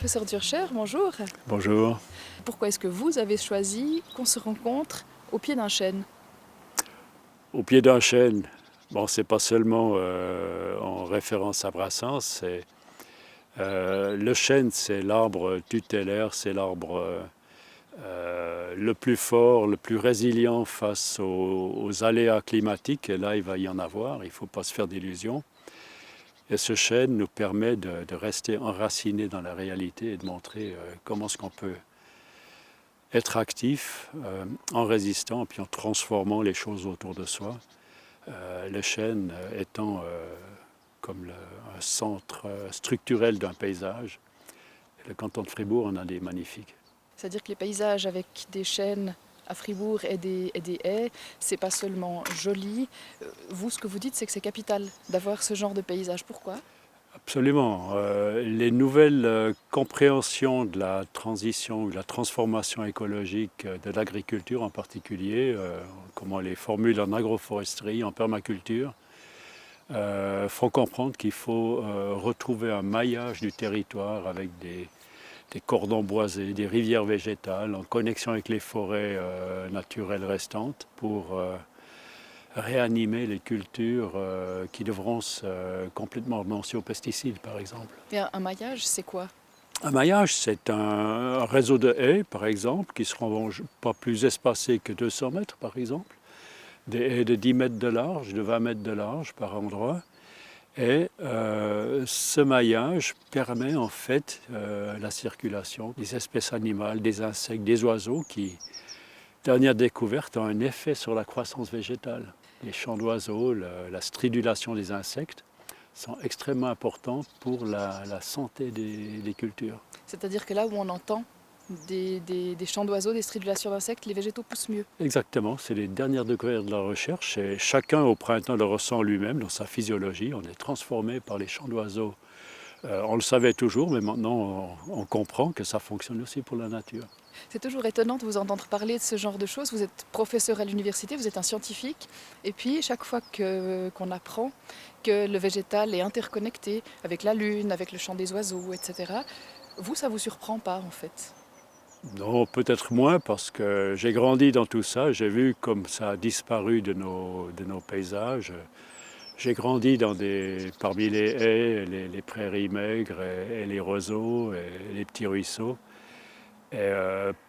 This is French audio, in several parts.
Professeur Durcher, bonjour. Bonjour. Pourquoi est-ce que vous avez choisi qu'on se rencontre au pied d'un chêne? Au pied d'un chêne, bon, c'est pas seulement en référence à Brassens, le chêne, c'est l'arbre tutélaire, c'est l'arbre le plus fort, le plus résilient face aux aléas climatiques, et là, il va y en avoir, il ne faut pas se faire d'illusions. Et ce chêne nous permet de rester enraciné dans la réalité et de montrer comment est-ce qu'on peut être actif en résistant, puis en transformant les choses autour de soi. Le chêne étant comme un centre structurel d'un paysage. Et le canton de Fribourg en a des magnifiques. C'est-à-dire que les paysages avec des chênes à Fribourg et des haies, c'est pas seulement joli. Vous, ce que vous dites, c'est que c'est capital d'avoir ce genre de paysage. Pourquoi? Absolument. Les nouvelles compréhensions de la transition, de la transformation écologique de l'agriculture en particulier, comme on les formule en agroforesterie, en permaculture, font comprendre qu'il faut retrouver un maillage du territoire avec des cordons boisés, des rivières végétales en connexion avec les forêts naturelles restantes pour réanimer les cultures qui devront complètement renoncer aux pesticides, par exemple. Et un maillage, c'est quoi? Un maillage, c'est un réseau de haies, par exemple, qui ne seront pas plus espacés que 200 mètres, par exemple. Des haies de 10 mètres de large, de 20 mètres de large par endroit. Et ce maillage permet en fait la circulation des espèces animales, des insectes, des oiseaux qui, dernière découverte, ont un effet sur la croissance végétale. Les chants d'oiseaux, la stridulation des insectes sont extrêmement importants pour la santé des cultures. C'est-à-dire que là où on entend des chants d'oiseaux, des stridulations d'insectes, les végétaux poussent mieux. Exactement, c'est les dernières découvertes de la recherche et chacun au printemps le ressent lui-même dans sa physiologie. On est transformé par les chants d'oiseaux. On le savait toujours, mais maintenant on comprend que ça fonctionne aussi pour la nature. C'est toujours étonnant de vous entendre parler de ce genre de choses. Vous êtes professeur à l'université, vous êtes un scientifique, et puis chaque fois qu'on apprend que le végétal est interconnecté avec la lune, avec le chant des oiseaux, etc., vous, ça vous surprend pas en fait? Non, peut-être moins parce que j'ai grandi dans tout ça, j'ai vu comme ça a disparu de nos paysages. J'ai grandi parmi les haies, les prairies maigres et les roseaux et les petits ruisseaux. Et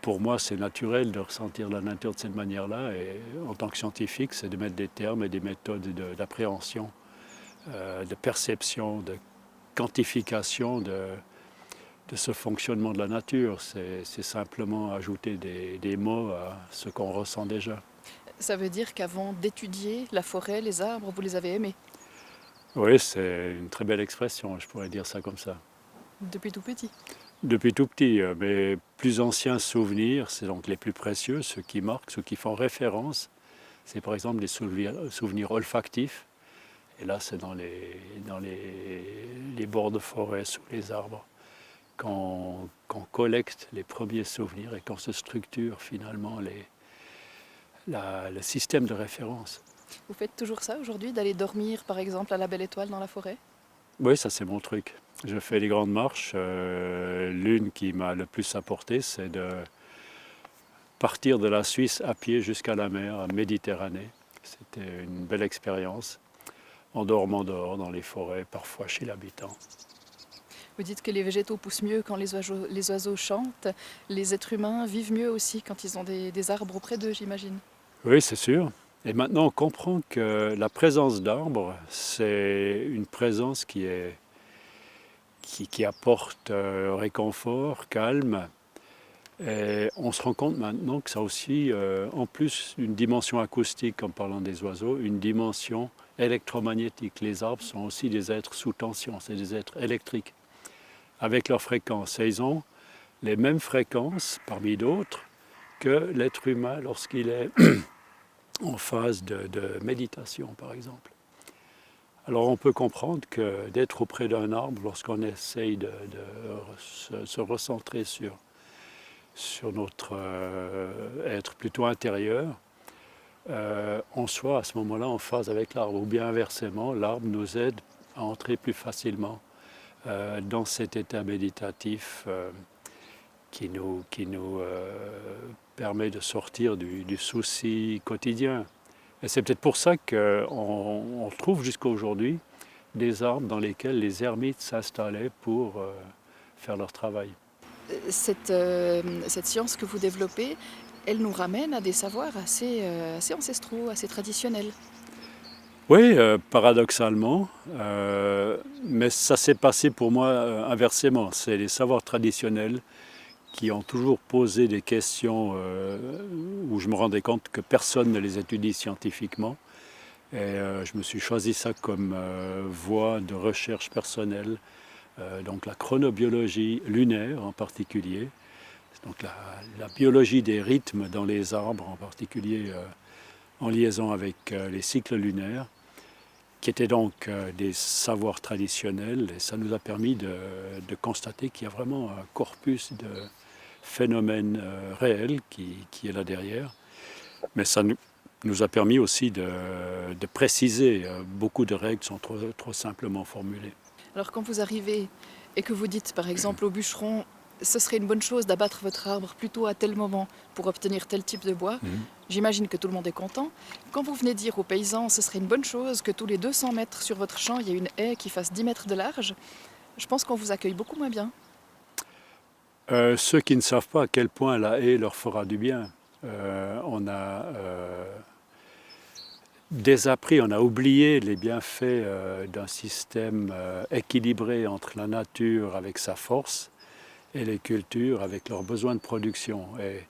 pour moi, c'est naturel de ressentir la nature de cette manière-là. Et en tant que scientifique, c'est de mettre des termes et des méthodes d'appréhension, de perception, de quantification de ce fonctionnement de la nature. C'est simplement ajouter des mots à ce qu'on ressent déjà. Ça veut dire qu'avant d'étudier la forêt, les arbres, vous les avez aimés Oui, c'est une très belle expression, je pourrais dire ça comme ça. depuis tout petit. Depuis tout petit, mes plus anciens souvenirs, c'est donc les plus précieux, ceux qui marquent, ceux qui font référence. C'est par exemple des souvenirs olfactifs. Et là, c'est dans les bords de forêt, sous les arbres, qu'on collecte les premiers souvenirs et qu'on se structure finalement le système de référence. Vous faites toujours ça aujourd'hui, d'aller dormir par exemple à la Belle Étoile dans la forêt? Oui, ça c'est mon truc. Je fais des grandes marches. L'une qui m'a le plus apporté, c'est de partir de la Suisse à pied jusqu'à la mer, à Méditerranée. C'était une belle expérience, en dormant dehors dans les forêts, parfois chez l'habitant. Vous dites que les végétaux poussent mieux quand les oiseaux chantent. Les êtres humains vivent mieux aussi quand ils ont des arbres auprès d'eux, j'imagine. Oui, c'est sûr. Et maintenant, on comprend que la présence d'arbres, c'est une présence qui apporte réconfort, calme. Et on se rend compte maintenant que ça a aussi, en plus d'une dimension acoustique en parlant des oiseaux, une dimension électromagnétique. Les arbres sont aussi des êtres sous tension, c'est des êtres électriques, avec leurs fréquences. Et ils ont les mêmes fréquences, parmi d'autres, que l'être humain lorsqu'il est en phase de méditation, par exemple. Alors on peut comprendre que d'être auprès d'un arbre, lorsqu'on essaye de se recentrer sur notre être plutôt intérieur, on soit à ce moment-là en phase avec l'arbre. Ou bien inversement, l'arbre nous aide à entrer plus facilement dans cet état méditatif qui nous permet de sortir du souci quotidien. Et c'est peut-être pour ça qu'on trouve jusqu'à aujourd'hui des arbres dans lesquels les ermites s'installaient pour faire leur travail. Cette science que vous développez, elle nous ramène à des savoirs assez ancestraux, assez traditionnels. Oui, paradoxalement, mais ça s'est passé pour moi inversement. C'est les savoirs traditionnels qui ont toujours posé des questions où je me rendais compte que personne ne les étudie scientifiquement. Et je me suis choisi ça comme voie de recherche personnelle, donc la chronobiologie lunaire en particulier, donc la biologie des rythmes dans les arbres en particulier en liaison avec les cycles lunaires, qui étaient donc des savoirs traditionnels, et ça nous a permis de constater qu'il y a vraiment un corpus de phénomènes réels qui est là derrière. Mais ça nous a permis aussi de préciser. Beaucoup de règles sont trop simplement formulées. Alors quand vous arrivez et que vous dites par exemple au bûcheron, ce serait une bonne chose d'abattre votre arbre plutôt à tel moment pour obtenir tel type de bois, j'imagine que tout le monde est content. Quand vous venez dire aux paysans, ce serait une bonne chose que tous les 200 mètres sur votre champ, il y ait une haie qui fasse 10 mètres de large, je pense qu'on vous accueille beaucoup moins bien. Ceux qui ne savent pas à quel point la haie leur fera du bien. On a désappris, on a oublié les bienfaits d'un système équilibré entre la nature avec sa force et les cultures avec leurs besoins de production. Et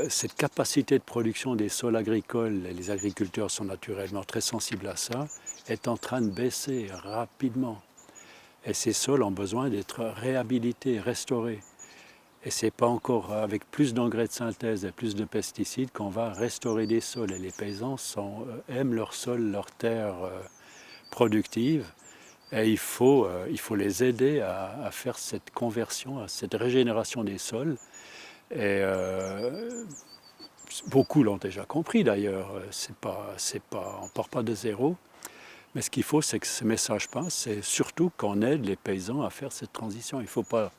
cette capacité de production des sols agricoles, et les agriculteurs sont naturellement très sensibles à ça, est en train de baisser rapidement. Et ces sols ont besoin d'être réhabilités, restaurés. Et ce n'est pas encore avec plus d'engrais de synthèse et plus de pesticides qu'on va restaurer des sols. Et les paysans aiment leur sol, leur terre productive. Et il faut les aider à faire cette conversion, à cette régénération des sols. Et beaucoup l'ont déjà compris d'ailleurs. On ne part pas de zéro. Mais ce qu'il faut, c'est que ce message passe. C'est surtout qu'on aide les paysans à faire cette transition. Il ne faut pas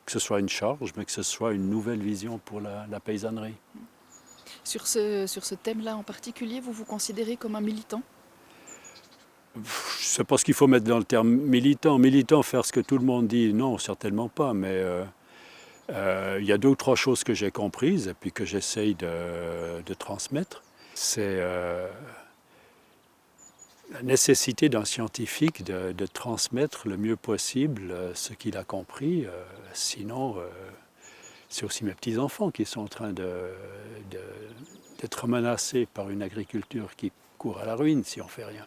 que ce soit une charge, mais que ce soit une nouvelle vision pour la paysannerie. Sur ce thème-là en particulier, vous vous considérez comme un militant ? Je ne sais pas ce qu'il faut mettre dans le terme militant. Militant, faire ce que tout le monde dit, non, certainement pas. Mais il y a 2 ou 3 choses que j'ai comprises et puis que j'essaye de transmettre. C'est la nécessité d'un scientifique de transmettre le mieux possible ce qu'il a compris. Sinon, c'est aussi mes petits-enfants qui sont en train d'être menacés par une agriculture qui court à la ruine si on ne fait rien.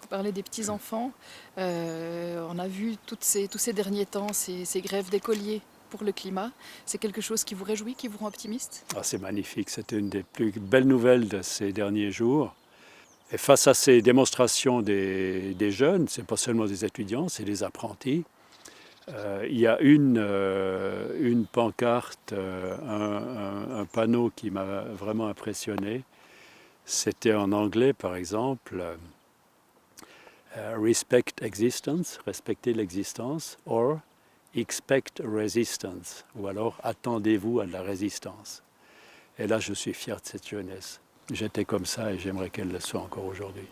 Vous parlez des petits-enfants. On a vu tous ces derniers temps ces grèves d'écoliers pour le climat. C'est quelque chose qui vous réjouit, qui vous rend optimiste ? C'est magnifique. C'était une des plus belles nouvelles de ces derniers jours. Et face à ces démonstrations des jeunes, ce n'est pas seulement des étudiants, c'est des apprentis. Il y a une pancarte, un panneau qui m'a vraiment impressionné. C'était en anglais, par exemple, Respect existence, respecter l'existence, or expect resistance, ou alors attendez-vous à de la résistance. Et là, je suis fier de cette jeunesse. J'étais comme ça et j'aimerais qu'elle le soit encore aujourd'hui.